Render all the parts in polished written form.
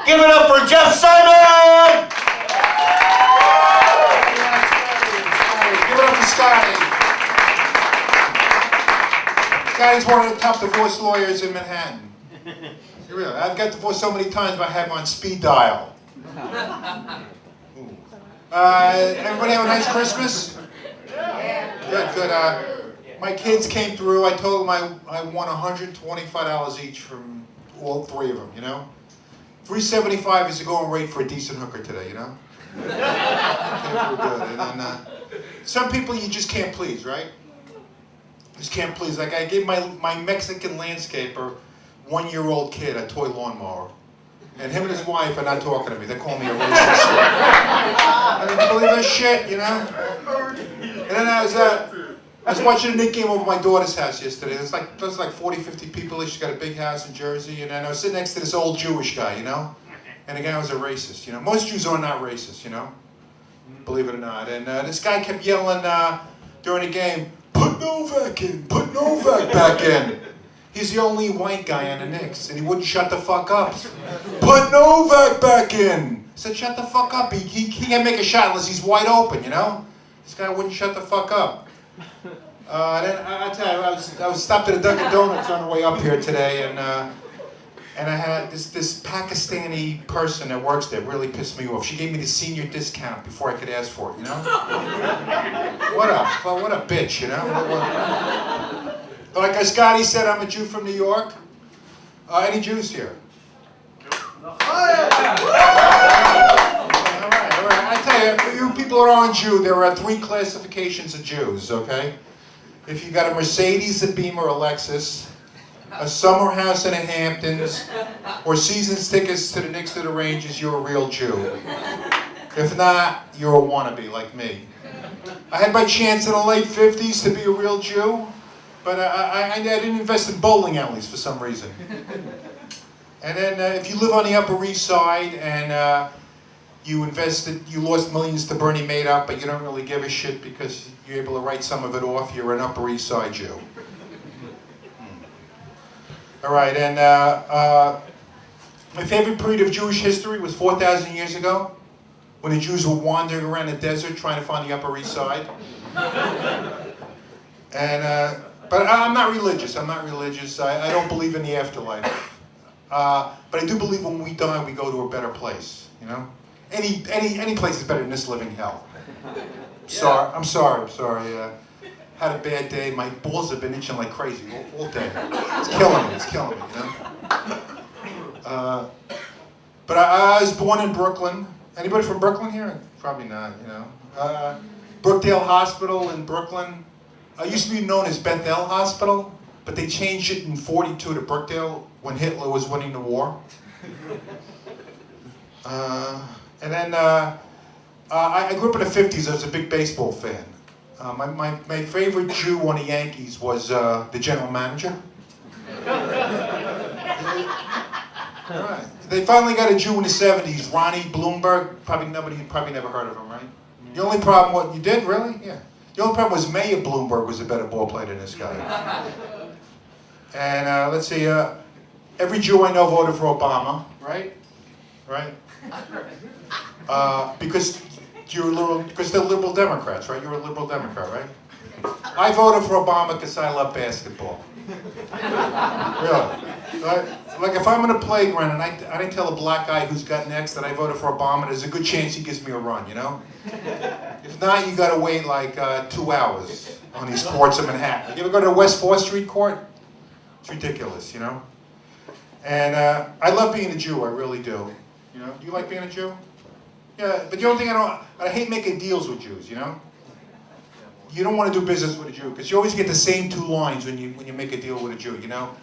Give it up for Jeff Simon! Give it up for Scotty. Scotty's one of the top divorce lawyers in Manhattan. Really, I've got divorced so many times, but I have him on speed dial. Everybody have a nice Christmas? Good, good. My kids came through. I told them I won $125 each from all three of them, you know? $375 is the going rate for a decent hooker today, you know? Came through good. And then, some people you just can't please, right? Just can't please. Like I gave my Mexican landscaper, 1-year-old kid, a toy lawnmower. And him and his wife are not talking to me. They're calling me a racist. I didn't believe that shit, you know? And then I was watching a Knicks game over my daughter's house yesterday. There's like 40, 50 people. She's got a big house in Jersey. And then I was sitting next to this old Jewish guy, you know? And the guy was a racist, you know? Most Jews are not racist, you know? Believe it or not. And this guy kept yelling during the game, "Put Novak in! Put Novak back in!" He's the only white guy on the Knicks, and he wouldn't shut the fuck up. "Put Novak back in!" I said, "Shut the fuck up. He can't make a shot unless he's wide open, you know?" This guy wouldn't shut the fuck up. Then I tell you, I was stopped at a Dunkin' Donuts on the way up here today, and I had this Pakistani person that works there really pissed me off. She gave me the senior discount before I could ask for it, you know? What a bitch, you know? Like Scotty said, I'm a Jew from New York. Any Jews here? All right. I tell you, for you people who aren't Jew, there are 3 classifications of Jews, okay? If you got a Mercedes, a Beamer, a Lexus, a summer house in the Hamptons, or season's tickets to the Knicks to the Rangers, you're a real Jew. If not, you're a wannabe like me. I had my chance in the late 50s to be a real Jew, but I didn't invest in bowling alleys for some reason. And then if you live on the Upper East Side and you lost millions to Bernie Madoff, but you don't really give a shit because you're able to write some of it off, you're an Upper East Side Jew. All right, and my favorite period of Jewish history was 4,000 years ago, when the Jews were wandering around the desert trying to find the Upper East Side. And but I'm not religious. I don't believe in the afterlife. But I do believe when we die, we go to a better place. You know, any place is better than this living hell. I'm sorry. Had a bad day. My balls have been itching like crazy all day. It's killing me. You know. But I was born in Brooklyn. Anybody from Brooklyn here? Probably not. You know. Brookdale Hospital in Brooklyn. Used to be known as Bethel Hospital, but they changed it in '42 to Brookdale when Hitler was winning the war. And then I grew up in the '50s. I was a big baseball fan. My favorite Jew on the Yankees was the general manager. All right. They finally got a Jew in the '70s, Ronnie Bloomberg. Nobody never heard of him, right? The only problem, you did really? Yeah. The only problem was Mayor Bloomberg was a better ball player than this guy. And let's see, every Jew I know voted for Obama, right? Right? Because they're liberal Democrats, right? You're a liberal Democrat, right? I voted for Obama because I love basketball. Really. Like if I'm in a playground and I didn't tell a black guy who's got next that I voted for Obama, there's a good chance he gives me a run, you know? If not, you gotta wait like 2 hours on these courts in Manhattan. You ever go to the West 4th Street court? It's ridiculous, you know? And I love being a Jew, I really do. You know, do you like being a Jew? Yeah, but the only thing I hate making deals with Jews, you know? You don't want to do business with a Jew, because you always get the same 2 lines when you make a deal with a Jew, you know?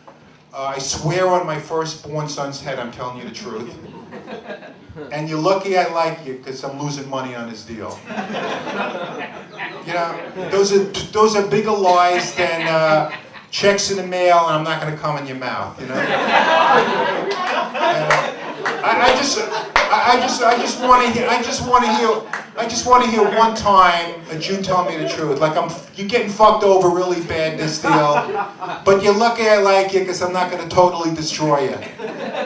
I swear on my firstborn son's head I'm telling you the truth. And you're lucky I like you, because I'm losing money on this deal. You know, those are bigger lies than checks in the mail and I'm not going to come in your mouth, you know? I just want to hear one time a Jew tell me the truth. Like you're getting fucked over really bad in this deal, but you're lucky I like you because I'm not going to totally destroy you.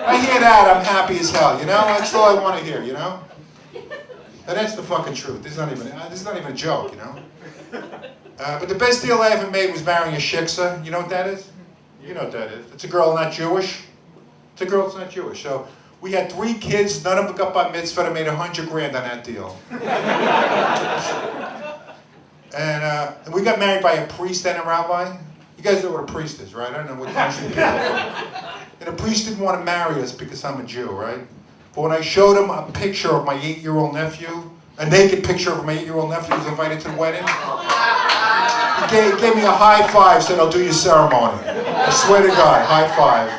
I hear that, I'm happy as hell, you know? That's all I want to hear, you know? And that's the fucking truth. This is not even a joke, you know? But the best deal I ever made was marrying a shiksa. You know what that is? You know what that is. It's a girl not Jewish. It's a girl that's not Jewish. So we had 3 kids, none of them got bar mitzvah. I made $100 grand on that deal. And we got married by a priest and a rabbi. You guys know what a priest is, right? I don't know what country people are from. And the priest didn't want to marry us because I'm a Jew, right? But when I showed him a picture of my 8-year-old nephew, a naked picture of my 8-year-old nephew who was invited to the wedding, he gave me a high five, said, I'll do your ceremony. I swear to God, high five.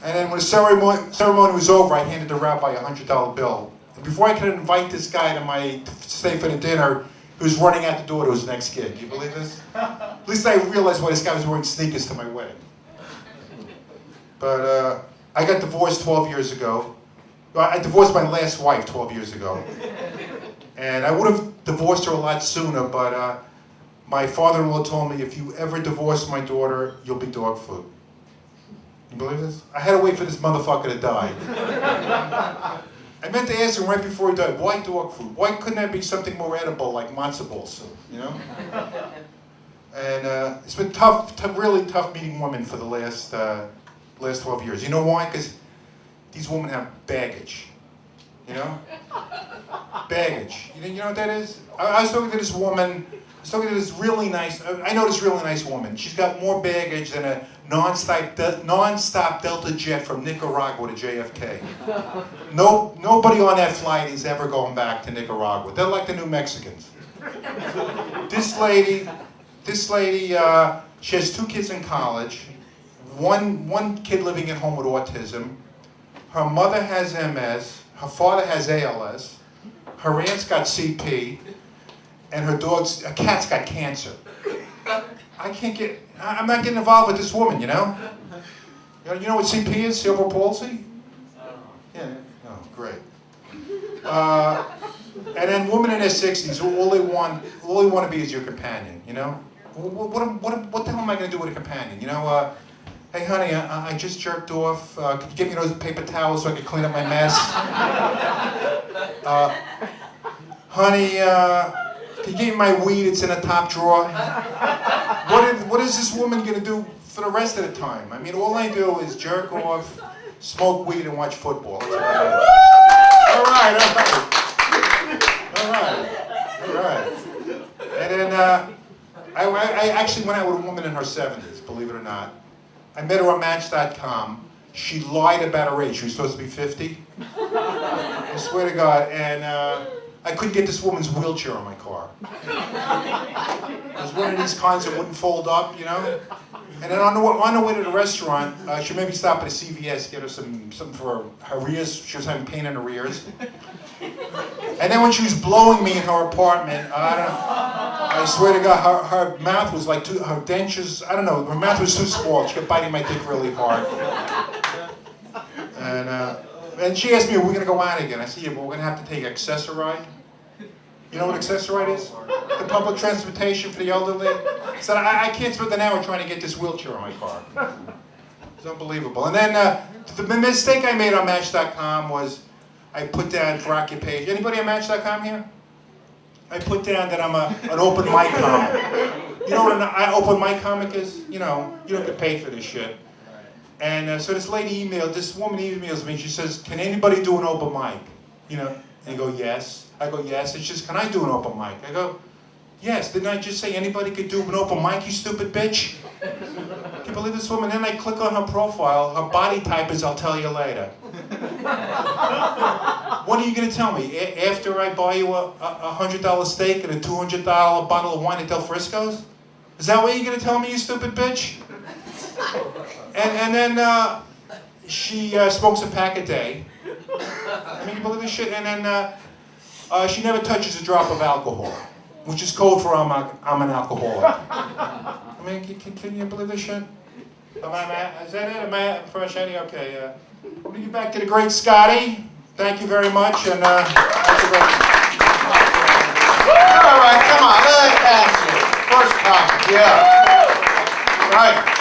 And then when the ceremony was over, I handed the rabbi a $100 bill. And before I could invite this guy to stay for the dinner, he was running out the door to his next gig. You believe this? At least I realized why this guy was wearing sneakers to my wedding. But I got divorced 12 years ago. I divorced my last wife 12 years ago. And I would have divorced her a lot sooner, but my father-in-law told me, if you ever divorce my daughter, you'll be dog food. You believe this? I had to wait for this motherfucker to die. I meant to ask him right before he died, why dog food? Why couldn't that be something more edible like matzo ball soup, you know? And it's been really tough meeting women for the last 12 years. You know why? Because these women have baggage, you know? Baggage. You know what that is? I was talking to this woman, this really nice, I know this really nice woman. She's got more baggage than a non-stop Delta jet from Nicaragua to JFK. Nobody on that flight is ever going back to Nicaragua. They're like the New Mexicans. This lady, she has 2 kids in college, one kid living at home with autism. Her mother has MS, her father has ALS, her aunt's got CP, and her cat's got cancer. I'm not getting involved with this woman, you know? You know what CP is? Cerebral palsy? Yeah, oh, great. And then women in their 60s, all they want to be is your companion, you know? What the hell am I going to do with a companion? You know, hey honey, I just jerked off. Could you give me those paper towels so I could clean up my mess? Honey, can you give me my weed? It's in the top drawer. What is this woman going to do for the rest of the time? I mean, all I do is jerk off, smoke weed, and watch football. That's what I do. All right. And then I actually went out with a woman in her 70s, believe it or not. I met her on Match.com. She lied about her age. She was supposed to be 50. I swear to God. And I couldn't get this woman's wheelchair on my car. It was one of these kinds that wouldn't fold up, you know? And then on the way to the restaurant, she made me stop at a CVS, get her something for her ears. She was having pain in her ears. And then when she was blowing me in her apartment, I swear to God, her mouth was like her dentures, I don't know, her mouth was too small. She kept biting my dick really hard. And she asked me, are we going to go out again? I said, yeah, but we're going to have to take Accessoride. You know what Accessoride is? The public transportation for the elderly. I said, I can't spend an hour trying to get this wheelchair on my car. It's unbelievable. And then the mistake I made on Match.com was I put down for occupation. Anybody on Match.com here? I put down that I'm an open mic comic. You know what an open mic comic is? You know, you don't get paid for this shit. And so this woman emails me, she says, can anybody do an open mic? You know, and I go, yes. I go, yes. And she says, can I do an open mic? I go, yes. Didn't I just say anybody could do an open mic, you stupid bitch? Can you believe this woman? Then I click on her profile. Her body type is, I'll tell you later. What are you going to tell me? After I buy you a $100 steak and a $200 bottle of wine at Del Frisco's? Is that what you're going to tell me, you stupid bitch? And then she smokes a pack a day. I mean, you believe this shit? And then she never touches a drop of alcohol, which is code for I'm an alcoholic. I mean, can you believe this shit? Is that it? Am I fresh, Eddie? Okay. We'll get back to the great Scotty. Thank you very much. And all right, come on, let's pass it. First topic, yeah. Right.